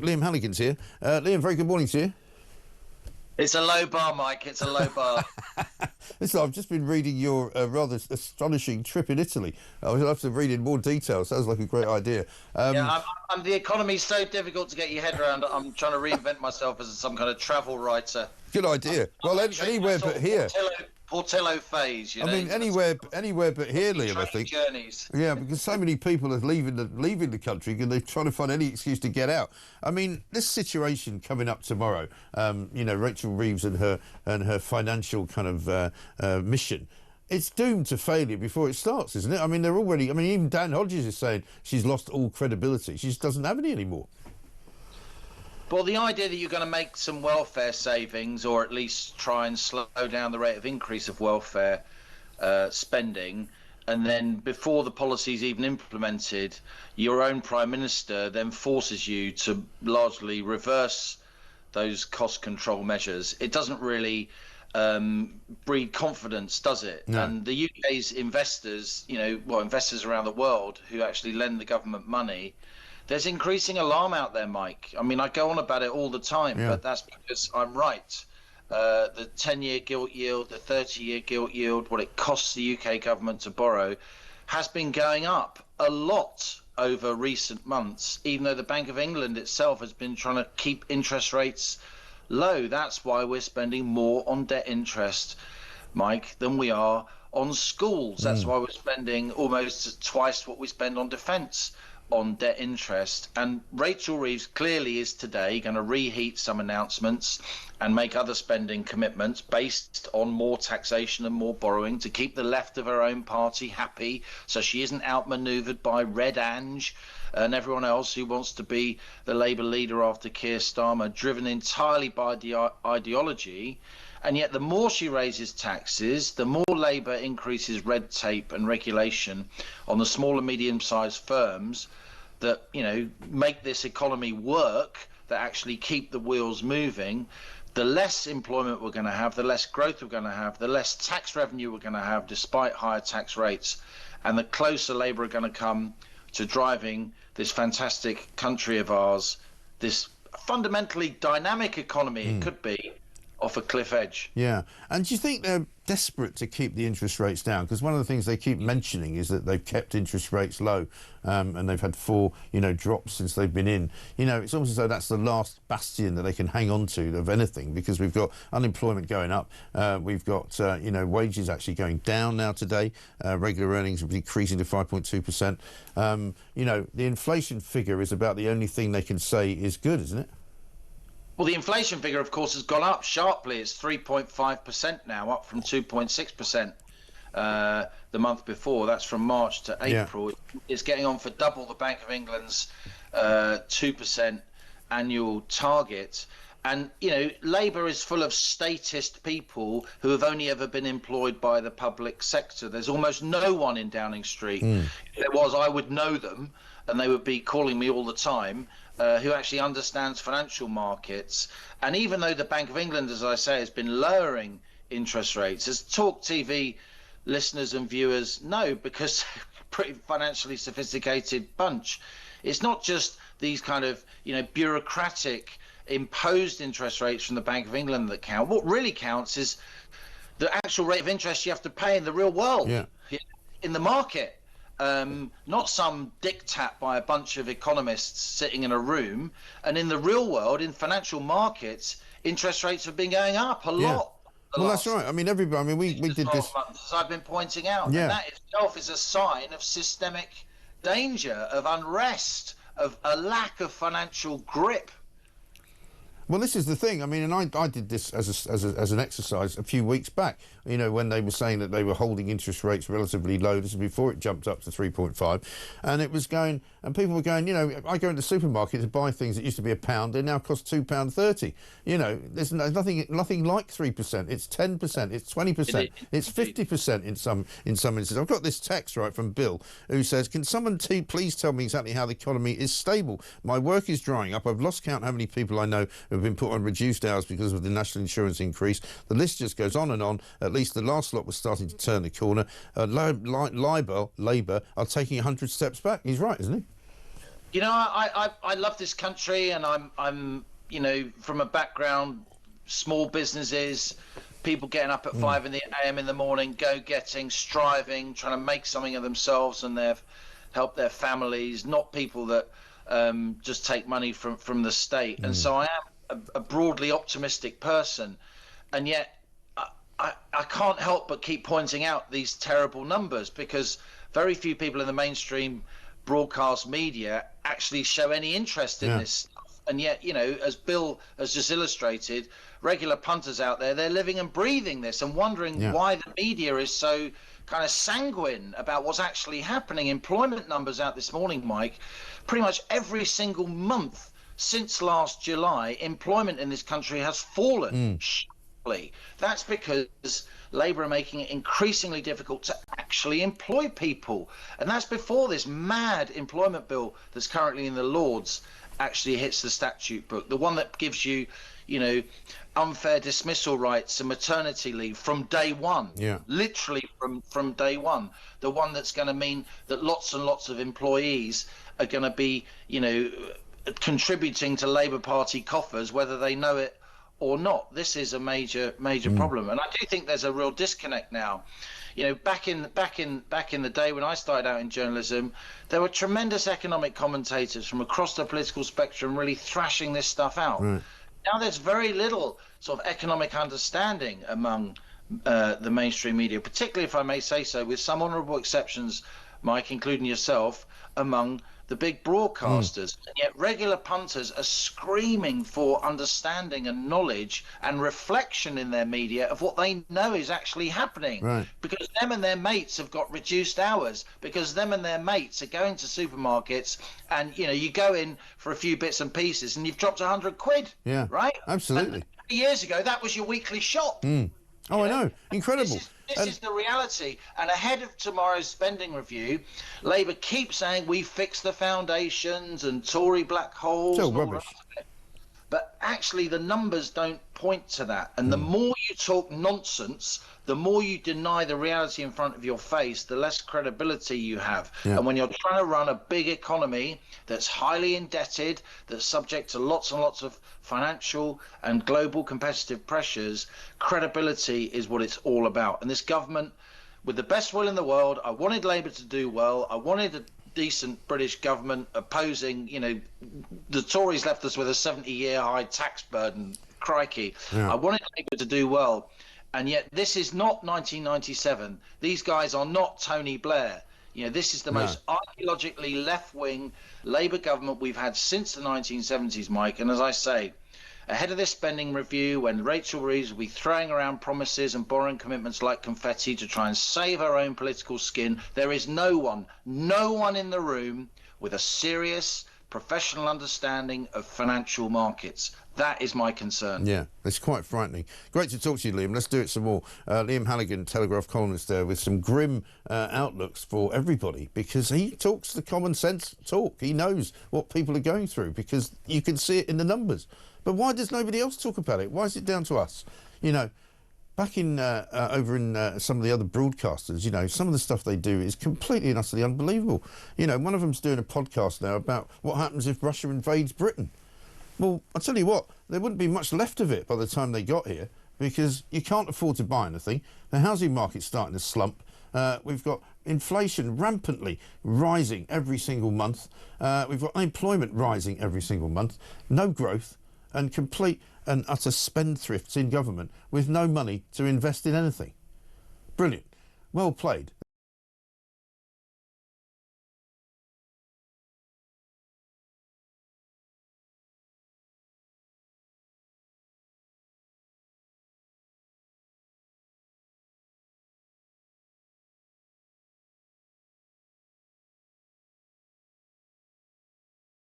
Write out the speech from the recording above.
Liam Halligan's here. Liam, very good morning to you. It's a low bar, Mike. It's a low bar. Listen, I've just been reading your rather astonishing trip in Italy. I would love to read in more detail. Sounds like a great idea. Yeah, the economy's so difficult to get your head around. I'm trying to reinvent myself as some kind of travel writer. Good idea. Well, anywhere but here. Portillo phase, you know. I mean, anywhere but here, Liam. I think. Journeys. Yeah, because so many people are leaving the country and they're trying to find any excuse to get out. I mean, this situation coming up tomorrow. Rachel Reeves and her financial kind of mission. It's doomed to failure before it starts, isn't it? I mean, they're already. I mean, even Dan Hodges is saying she's lost all credibility. She just doesn't have any anymore. Well, the idea that you're going to make some welfare savings, or at least try and slow down the rate of increase of welfare spending, and then before the policy is even implemented, your own Prime Minister then forces you to largely reverse those cost control measures. It doesn't really breed confidence, does it? No. And the UK's investors, investors around the world who actually lend the government money, there's increasing alarm out there, Mike. I mean, I go on about it all the time, but that's because I'm right. The 10-year gilt yield, the 30-year gilt yield, what it costs the UK government to borrow, has been going up a lot over recent months, even though the Bank of England itself has been trying to keep interest rates low. That's why we're spending more on debt interest, Mike, than we are on schools. That's why we're spending almost twice what we spend on defence on debt interest. And Rachel Reeves clearly is today going to reheat some announcements and make other spending commitments based on more taxation and more borrowing to keep the left of her own party happy, so she isn't outmaneuvered by Red Ange and everyone else who wants to be the Labour leader after Keir Starmer, driven entirely by the ideology. And yet the more she raises taxes, the more Labour increases red tape and regulation on the small and medium-sized firms that, make this economy work, that actually keep the wheels moving. The less employment we're going to have, the less growth we're going to have, the less tax revenue we're going to have despite higher tax rates, and the closer Labour are going to come to driving this fantastic country of ours, this fundamentally dynamic economy it could be, off a cliff edge. Yeah. And do you think they're desperate to keep the interest rates down? Because one of the things they keep mentioning is that they've kept interest rates low, and they've had 4, drops since they've been in. It's almost as though that's the last bastion that they can hang on to of anything, because we've got unemployment going up. We've got, wages actually going down now today. Regular earnings are decreasing to 5.2%. The inflation figure is about the only thing they can say is good, isn't it? Well, the inflation figure, of course, has gone up sharply. It's 3.5% now, up from 2.6% the month before. That's from March to April. Yeah. It's getting on for double the Bank of England's 2% annual target. And, Labour is full of statist people who have only ever been employed by the public sector. There's almost no one in Downing Street. If there was, I would know them, and they would be calling me all the time. Who actually understands financial markets. And even though the Bank of England, as I say, has been lowering interest rates, as TalkTV listeners and viewers know, because pretty financially sophisticated bunch, it's not just these kind of bureaucratic imposed interest rates from the Bank of England that count. What really counts is the actual rate of interest you have to pay in the real world, in the market. Not some diktat by a bunch of economists sitting in a room. And in the real world, in financial markets, interest rates have been going up a lot. Well, that's right. I mean, everybody. I mean, we did this. Months, as I've been pointing out, and that itself is a sign of systemic danger, of unrest, of a lack of financial grip. Well, this is the thing. I mean, and I did this as an exercise a few weeks back, when they were saying that they were holding interest rates relatively low. This is before it jumped up to 3.5. And it was going, and people were going, I go into the supermarket to buy things that used to be £1. They now cost £2.30. There's nothing like 3%. It's 10%, it's 20%, it's 50% in some instances. I've got this text, right, from Bill, who says, can someone please tell me exactly how the economy is stable? My work is drying up. I've lost count how many people I know who have been put on reduced hours because of the national insurance increase. The list just goes on and on. At least the last lot was starting to turn the corner. Labour are taking 100 steps back. He's right, isn't he? You know, I love this country, and I'm you know, from a background, small businesses, people getting up at 5 a.m. in the morning, go-getting, striving, trying to make something of themselves and help their families, not people that just take money from the state. And so I am a broadly optimistic person, and yet I can't help but keep pointing out these terrible numbers, because very few people in the mainstream broadcast media actually show any interest in this stuff. And yet, you know, as Bill has just illustrated, regular punters out there, they're living and breathing this and wondering why the media is so kind of sanguine about what's actually happening. Employment numbers out this morning, Mike, pretty much every single month since last July, employment in this country has fallen. That's because Labour are making it increasingly difficult to actually employ people. And that's before this mad employment bill that's currently in the Lords actually hits the statute book. The one that gives you, you know, unfair dismissal rights and maternity leave from day one. Literally from day one. The one that's going to mean that lots and lots of employees are going to be, you know, contributing to Labour Party coffers, whether they know it or not. This is a major problem, and I do think there's a real disconnect now. You know, back in the day when I started out in journalism, there were tremendous economic commentators from across the political spectrum really thrashing this stuff out. Now there's very little sort of economic understanding among the mainstream media, particularly, if I may say so, with some honourable exceptions, Mike, including yourself, among the big broadcasters. And yet regular punters are screaming for understanding and knowledge and reflection in their media of what they know is actually happening. Because them and their mates have got reduced hours, because them and their mates are going to supermarkets, and you know, you go in for a few bits and pieces and you've dropped 100 quid. Right? Absolutely. And years ago that was your weekly shop. I know. Incredible. This is the reality. And ahead of tomorrow's spending review, Labour keeps saying we fixed the foundations and Tory black holes. It's all rubbish. But actually the numbers don't point to that. And the more you talk nonsense, the more you deny the reality in front of your face, the less credibility you have. And when you're trying to run a big economy that's highly indebted, that's subject to lots and lots of financial and global competitive pressures, credibility is what it's all about. And this government, with the best will in the world, I wanted Labour to do well. I wanted a decent British government opposing, you know, the Tories left us with a 70-year high tax burden. Crikey. I wanted Labour to do well. And yet this is not 1997. These guys are not Tony Blair. You know, this is the most ideologically left-wing Labour government we've had since the 1970s, Mike. And as I say, ahead of this spending review, when Rachel Reeves will be throwing around promises and borrowing commitments like confetti to try and save her own political skin, there is no one in the room with a serious professional understanding of financial markets. That is my concern. Yeah, it's quite frightening. Great to talk to you, Liam. Let's do it some more. Liam Hagan, Telegraph columnist there, with some grim outlooks for everybody, because he talks the common sense talk. He knows what people are going through, because you can see it in the numbers. But why does nobody else talk about it? Why is it down to us? You know, back in over in some of the other broadcasters, you know, some of the stuff they do is completely and utterly unbelievable. You know, one of them's doing a podcast now about what happens if Russia invades Britain. Well, I'll tell you what, there wouldn't be much left of it by the time they got here, because you can't afford to buy anything. The housing market's starting to slump. We've got inflation rampantly rising every single month. We've got unemployment rising every single month. No growth, and complete and utter spendthrifts in government with no money to invest in anything. Brilliant. Well played.